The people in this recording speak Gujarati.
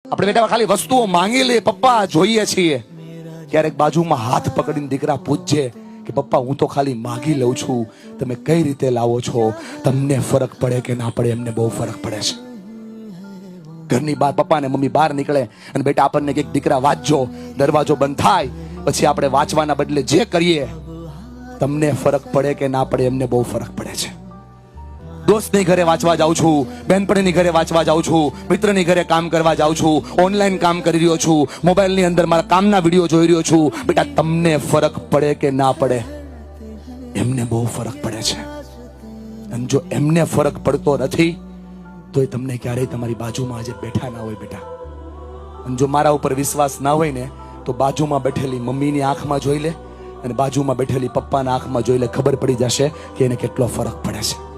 આપણે બેટા ખાલી વસ્તુઓ માંગી લે પપ્પા જોઈએ છીએ, ક્યારેક બાજુમાં હાથ પકડીને દીકરા પૂછજે કે પપ્પા હું તો ખાલી માગી લઉં છું, તમે કઈ રીતે લાવો છો, તમને ફરક પડે કે ના પડે? એમને બહુ ફરક પડે છે. ઘરની બહાર પપ્પા ને મમ્મી બહાર નીકળે અને બેટા આપણને કઈક દીકરા વાંચજો, દરવાજો બંધ થાય પછી આપણે વાંચવાના બદલે જે કરીએ તમને ફરક પડે કે ના પડે? એમને બહુ ફરક પડે છે. દોસ્તની ઘરે વાંચવા જાઉં છું, બહેનપણીની ઘરે વાંચવા જાઉં છું, મિત્રની ઘરે કામ કરવા જાઉં છું, ઓનલાઈન કામ કરી રહ્યો છું, મોબાઈલની અંદર મારા કામના વિડીયો જોઈ રહ્યો છું, બેટા તમને ફરક પડે કે ના પડે? એમને બહુ ફરક પડે છે. અને જો એમને ફરક પડતો નથી તો એ તમને ક્યારેય તમારી બાજુમાં આજે બેઠા ના હોય બેટા. અને જો મારા ઉપર વિશ્વાસ ના હોય ને તો બાજુમાં બેઠેલી મમ્મીની આંખમાં જોઈ લે અને બાજુમાં બેઠેલી પપ્પાના આંખમાં જોઈ લે, ખબર પડી જશે કે એને કેટલો ફરક પડે છે.